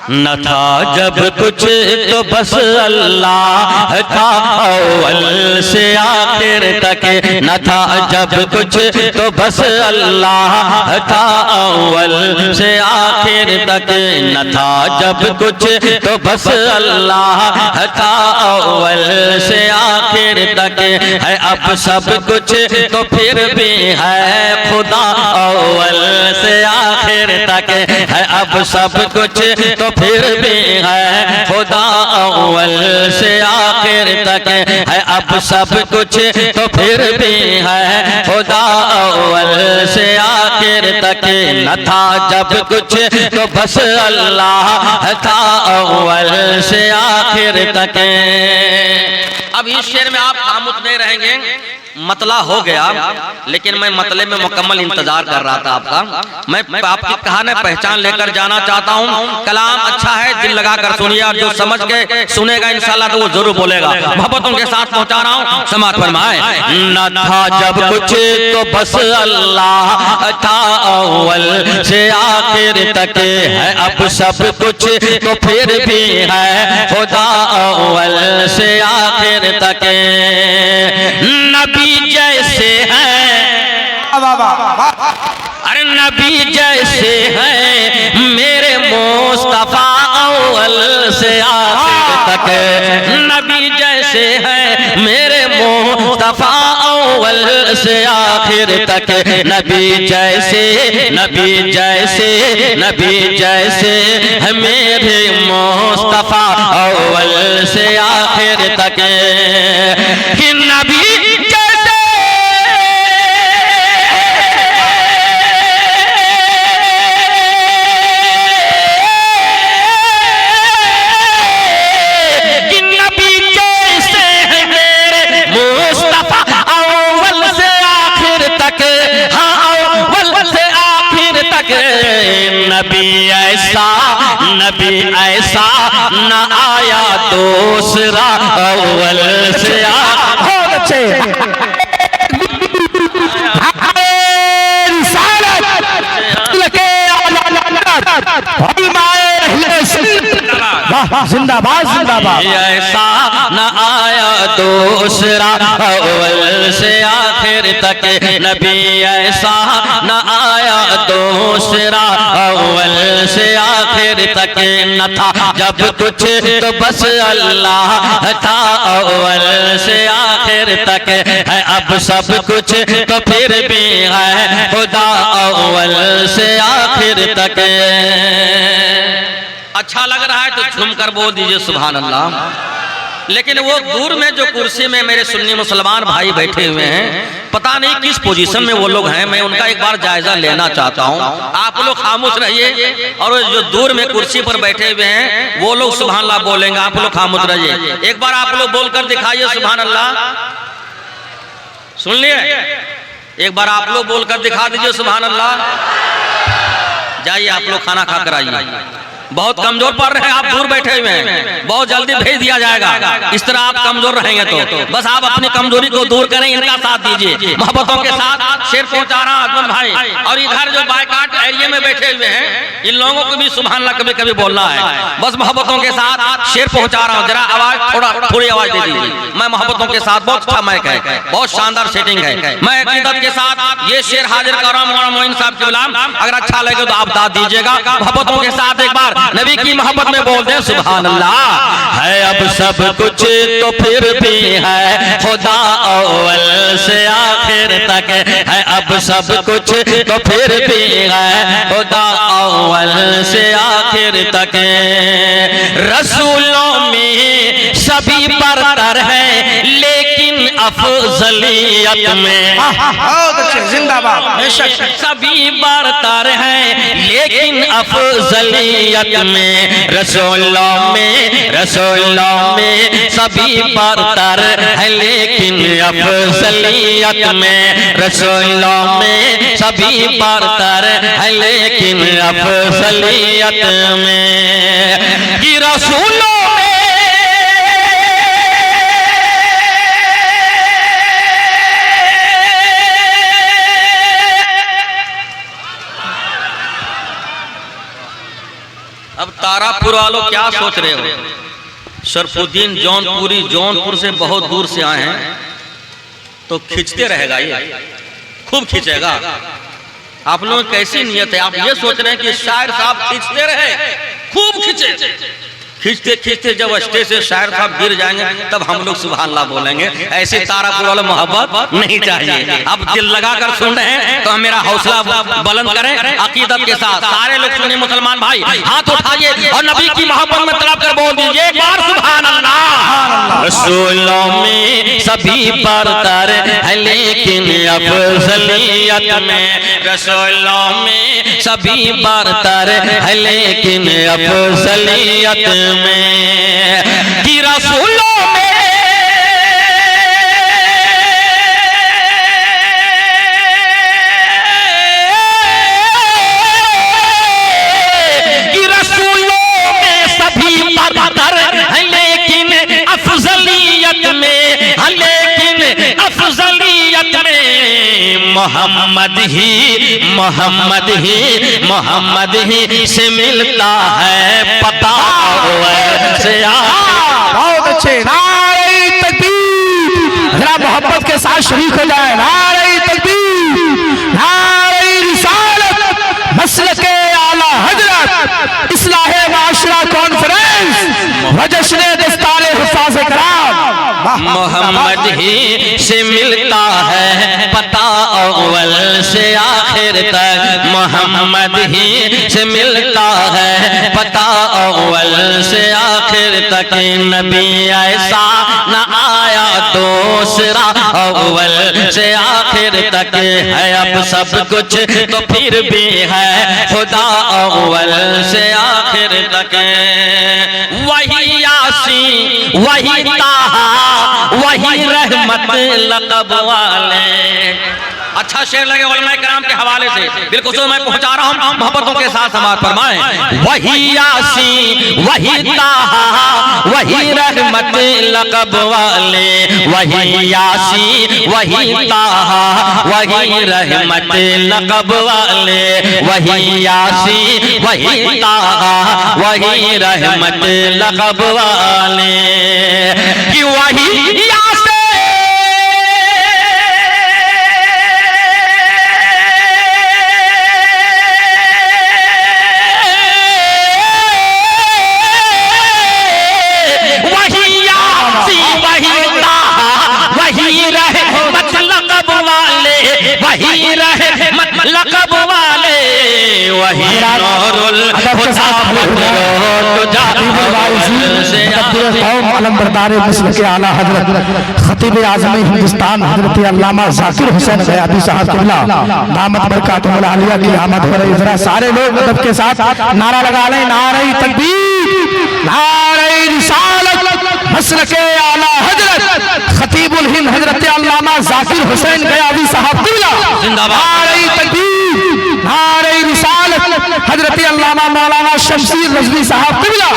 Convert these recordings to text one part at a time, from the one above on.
न था जब कुछ तो बस अल्लाह था अव्वल से आखिर तक। न था जब कुछ तो बस अल्लाह था अव्वल से आखिर तक। न था जब कुछ तो बस अल्लाह था अव्वल से आखिर तक। है अब सब कुछ तो फिर भी है खुदा अव्वल से आखिर तक। है अब सब कुछ तो फिर भी है खुदा अव्वल से आखिर तक। है अब सब कुछ तो फिर भी है खुदा अव्वल से आखिर तक। न था जब कुछ तो बस अल्लाह था अव्वल से आखिर तक। अब इस शेर में आप खामोश नहीं रहेंगे, मतला हो गया, लेकिन मैं मतले में मुकम्मल इंतजार कर रहा था आपका। मैं आपकी कहानी पहचान लेकर जाना चाहता हूँ। कलाम अच्छा है, दिल लगा कर सुनिए, और जो समझ के सुनेगा इंशाल्लाह तो वो जरूर बोलेगा। मोहब्बतों के साथ पहुंचा रहा हूँ, समाज फरमाए। न था जब कुछ तो बस अल्लाह था अव्वल से आखिर तक। है अब सब कुछ तो फिर भी है खुदा अव्वल से आखिर तक। नबी जैसे हैं, अरे नबी जैसे हैं मेरे मुस्तफा अव्वल से आखिर तक। नबी जैसे हैं मेरे मुस्तफा अव्वल से आखिर तक। नबी जैसे, नबी जैसे, नबी जैसे है मेरे मुस्तफा अव्वल से आखिर तक। कि नबी नबी ऐसा, नबी ऐसा न आया दूसरा अव्वल से जिंदाबाद जिंदाबाद। ऐसा न आया दूसरा अव्वल से आखिर तक। नबी ऐसा न आया दूसरा अव्वल से आखिर तक। न था जब कुछ तो बस अल्लाह था अव्वल से आखिर तक। है अब सब कुछ तो फिर भी है खुदा अव्वल से आखिर तक। अच्छा लग रहा है तो झूम कर बोल दीजिए सुभान अल्लाह। लेकिन वो दूर में जो कुर्सी में मेरे सुन्नी मुसलमान भाई बैठे हुए हैं, पता नहीं किस पोजीशन में वो लोग हैं, मैं उनका एक बार जायजा लेना चाहता हूँ। आप लोग खामोश रहिए, और जो दूर में कुर्सी पर बैठे हुए हैं वो लोग सुभान अल्लाह बोलेंगे, आप लोग खामोश रहिए। एक बार आप लोग बोलकर दिखाइए सुभान अल्लाह। सुन लिए? एक बार आप लोग बोलकर दिखा दीजिए सुभान अल्लाह। जाइए आप लोग खाना खा कर आइए। बहुत कमजोर पड़ रहे हैं, आप दूर बैठे हुए हैं, बहुत जल्दी भेज दिया जाएगा। इस तरह आप कमजोर रहेंगे तो बस आप अपनी कमजोरी को दूर करें, इनका साथ दीजिए। मोहब्बतों के साथ शेर पहुंचा रहा हूं अजमल भाई, और इधर जो बाइकाट एरिया में बैठे हुए हैं इन लोगों को भी सुभान अल्लाह कभी कभी बोलना है। बस मोहब्बतों के साथ शेर पहुंचा रहा हूँ, जरा आवाज थोड़ी आवाज दे दीजिए। मैं मोहब्बतों के साथ, बहुत अच्छा माइक है, बहुत शानदार सेटिंग है। मैं अकीदत के साथ ये शेर हाजिर कर रहा हूँ मोइन साहब के गुलाम, अगर अच्छा लगे तो आप दाद दीजिएगा। मोहब्बतों के साथ एक बार नबी की मोहब्बत में बोल दे सुभान अल्लाह। है अब सब कुछ तो फिर भी है खुदा अव्वल से आखिर तक। है अब सब कुछ तो फिर भी है खुदा अव्वल से आखिर तक। रसूलों में सभी बरतर है, लेकिन अफजलियत में जिंदाबाद सभी बरतर है, लेकिन अफजलियत में रसूलों में सभी बरतर है, लेकिन अफजलियत में रसूलों में सभी बरतर है, लेकिन अफजलियत में। कि रसूलों अब तारा तारापुर वालों क्या सोच रहे हो? शरफुद्दीन जौनपुर से बहुत दूर से आए हैं, तो खींचते रहेगा, ये खूब खींचेगा। आप लोगों की कैसी नियत है? आप ये सोच रहे हैं कि शायर साहब खींचते रहे, खूब खींचे, खींचते खींचते जब स्टेज से शायर साहब गिर जाएंगे तब हम लोग सुभान अल्लाह बोलेंगे। ऐसे तारापुर वाला मोहब्बत नहीं चाहिए। अब दिल लगा कर सुन रहे हैं तो मेरा हौसला बुलंद करें अकीदत के साथ। सारे लोग सुनिए, मुसलमान भाई हाथ उठाइए और नबी की मोहब्बत में तलब कर बोल दीजिए एक बार सुभान अल्लाह। रसूलों में सभी बरतर है लेकिन अफजलियत में, रसूलों में सभी बरतर है लेकिन अफजलियत में, कि रसूलों में सभी बरतर है लेकिन अफजलियत में, लेकिन अफजलियत में मोहम्मद ही से मिलता है पता। बहुत अच्छे, नारे तकबीर, जरा मोहब्बत के साथ शरीक हो जाए। नारे तकबीर, नारे रिसालत, मसलके आला हजरत, इस्लाहे माशरा कॉन्फ्रेंस व जश्न दस्तारे हुफ़ाज़ कराम। मोहम्मद ही से मिलता है पता अव्वल से आखिर तक, मोहम्मद ही से मिलता है पता अव्वल से आखिर तक। नबी ऐसा न आया दूसरा अव्वल से आखिर तक है अब सब कुछ तो फिर भी है खुदा अव्वल से आखिर तक। वही यासीन वही ताहा वही रहमत लक़ब वाले। अच्छा शेर लगे उलमाए किराम के हवाले से, बिल्कुल मैं पहुंचा रहा हूं मोहब्बतों के साथ समाज फरमाएं। वही यासीन वही ताहा वही रहमत लक़ब वाले, वही यासीन वही ताहा वही रहमत लक़ब वाले, वही यासीन वही ताहा वही रहमत लक़ब वाले, कि वही लक़ब वाले, वही नूरुल खुदा अलमबरदार मसलके आला हजरत खतीब आज़म हिंदुस्तान हजरत अल्लामा ज़ाकिर हुसैन ग़याबी साहब क़िबला दामत बरकातुहुल आलिया की आमद हो रही। जरा सारे लोग अदब के साथ नारा लगा लें, नारे तकबीर, नारे रिसालत, मसलके आला हजरत खतीबुल हिंद हजरत अल्लामा ज़ाकिर हुसैन ग़याबी साहब क़िबला जिंदाबाद। नारे तकबीर, नारे रिसालत, हजरत अल्लामा मौलाना शमसीर रज़वी साहब क़िबला,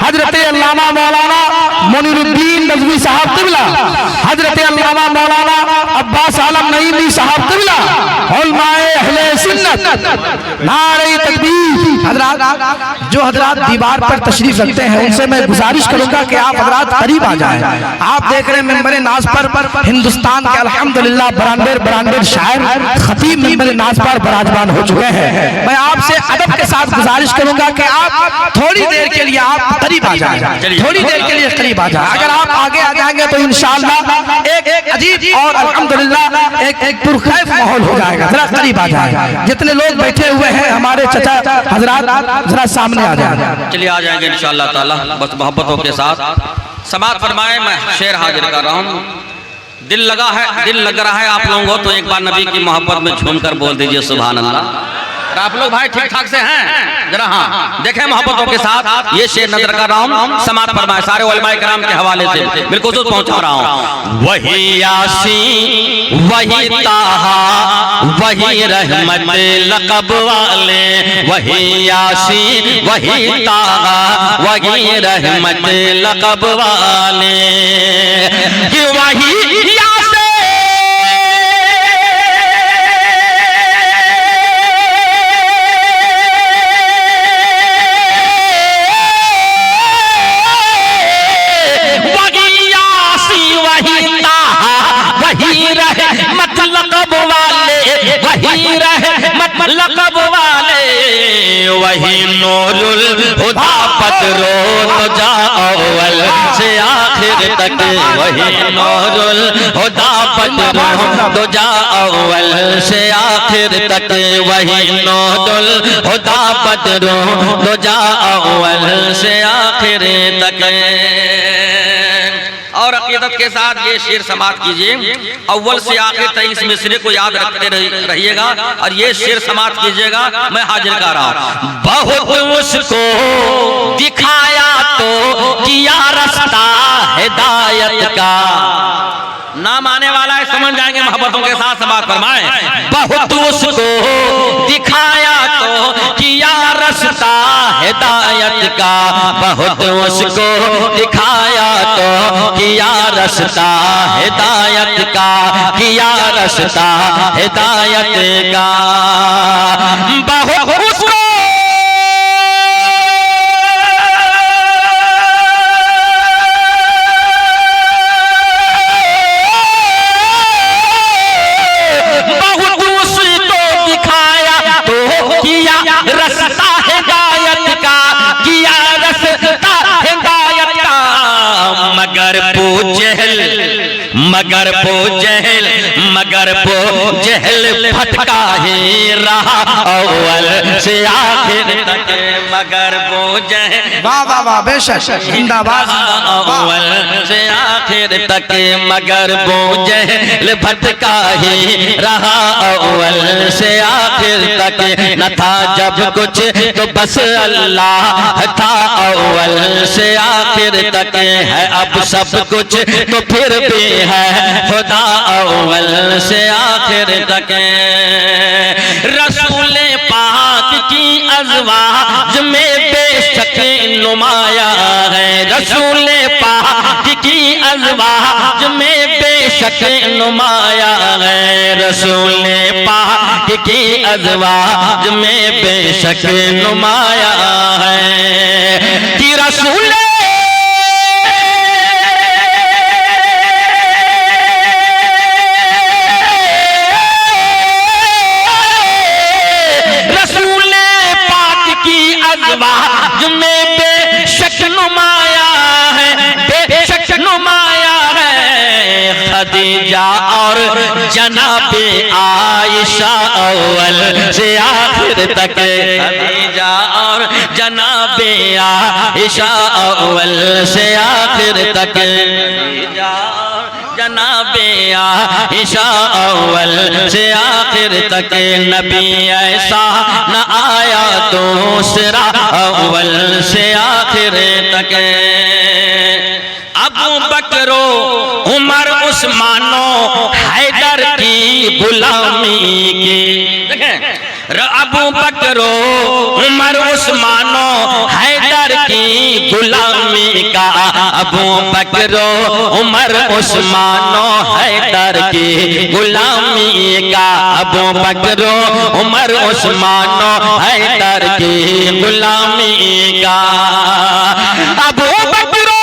हजरत अल्लामा मौलाना मुनीरुद्दीन रज़वी साहब क़िबला, हजरत अल्लामा मौलाना अब्बास आलम नईमी साहब क़िबला, उलमाए अहले सुन्नत। नारे तकबीर। हजरात जो हजरात दीवार पर तशरीफ रखते हैं उनसे मैं गुजारिश करूंगा कि आप हजरात करीब आ जाएं। आप देख रहे हैं मेंबर नाज पर हिंदुस्तान के अल्हम्दुलिल्लाह ब्रांडेड शायर खतीब मेंबर नाज पर बराजमान हो चुके हैं। मैं आपसे अदब के साथ गुजारिश करूंगा कि आप थोड़ी देर के लिए आप करीब आ जाएं, थोड़ी देर के लिए करीब आ जाएं। अगर आप आगे आ जाएंगे तो इंशाअल्लाह एक अजीब और अल्हम्दुलिल्लाह एक पुरखैफ माहौल हो जाएगा। जरा करीब आ जाएं। जितने लोग बैठे हुए हैं हमारे चचा हजरात जरा सामने आ जाएं। चलिए आ जाएंगे इंशाअल्लाह ताला बस मोहब्बतों के साथ। समात फरमाए, मैं शेर हाजिर कर रहा हूँ। दिल लग रहा है आप लोगों को तो एक बार नबी की मोहब्बत में झूमकर बोल दीजिए सुभान अल्लाह। आप लोग भाई ठीक ठाक से हैं? जरा हाँ देखें मोहब्बतों के साथ ये शेर नजर कर रहा हूँ। समात फरमाए, सारे उलमाए किराम के हवाले से बिल्कुल पहुंचा रहा हूँ। वही यासीन वही ताहा वही रहमत लक़ब वाले, वही यासीन वही ताहा वही रहमत लक़ब वाले, कि वही वही नूरुल हुदा बदरो तो जा अव्वल से आखिर तक, वही नूरुल हुदा बदरो तो जा अव्वल से आखिर तक, वही नूरुल हुदा बदरो तो जा अव्वल से आखिर तक। और अकीदत के साथ ये शेर समाप्त कीजिए, अव्वल से आखिर तक इस मिसरे को याद रखते रहिएगा और ये शेर समाप्त कीजिएगा। मैं हाजिर कर रहा हूं। बहुत उसको दिखाया तो किया रास्ता हिदायत का, ना माने वाला है समझ जाएंगे, मोहब्बतों के साथ समाप्त फरमाएं। बहुत उसको दिखाया तो किया रास्ता हिदायत का, बहुत उसको दिखाया तो किया रास्ता हिदायत का, किया रास्ता हिदायत का। बहुत उसको मगर वो जहल भटका ही रहा अव्वल से आखिर तक, मगर वो जहल वाह वाह वाह बेशक जिंदाबाद अव्वल से आखिर तक, मगर वो जहल भटका ही रहा अव्वल से आखिर तक। न था जब कुछ तो बस अल्लाह था अव्वल से आखिर तक, है अब सब कुछ तो फिर भी है खुदा अव्वल से आखिर तक। रसूल पाक की अज़वाज में बेशक नुमाया है, रसूल पाक की अज़वाज में बेशक नुमाया है, रसूल पाक की अज़वाज में बेशक नुमाया है कि रसूल में बेशक नुमाया है, बेशक नुमाया है। खदीजा और जनाबे आयशा अव्वल से आखिर तक, खदीजा और जनाबे आयशा अव्वल से आखिर तक, जनाबे आयशा अव्वल से आखिर तक। नबी ऐसा न आया दूसरा अव्वल से आखिर तक। अबू बकरो उमर उस्मानो हैदर की गुलामी की, देखें अबू बकरो उमर उस्मानो हैदर की गुलामी का, अबू बकरो उमर उस्मानो हैदर की गुलामी का, अबू बकरो उमर उस्मानो हैदर की गुलामी का। अबू बकरो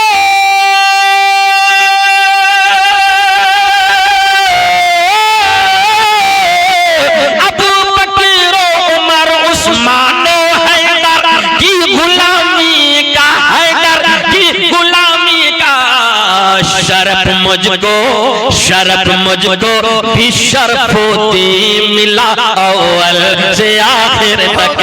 मुझको भी शर्फ होती मिला अव्वल से आखिर तक,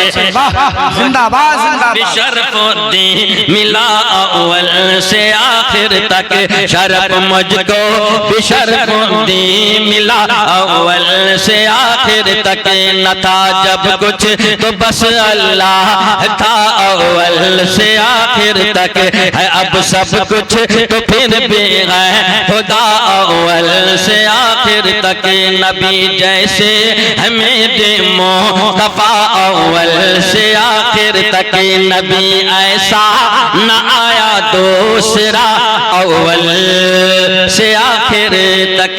जिंदाबाद जिंदाबाद। शर्फ होती मिला अव्वल से आखिर तक, शर्फ मुझको भी शर्फ होती मिला अव्वल से आखिर तक। न था जब कुछ तो बस अल्लाह था अव्वल से आखिर तक, है अब सब कुछ तो फिर भी है खुदा अव्वल से आखिर तक। नबी जैसे हमें दे मुस्तफा अव्वल से आखिर तक, नबी ऐसा न आया दूसरा अव्वल से आखिर तक।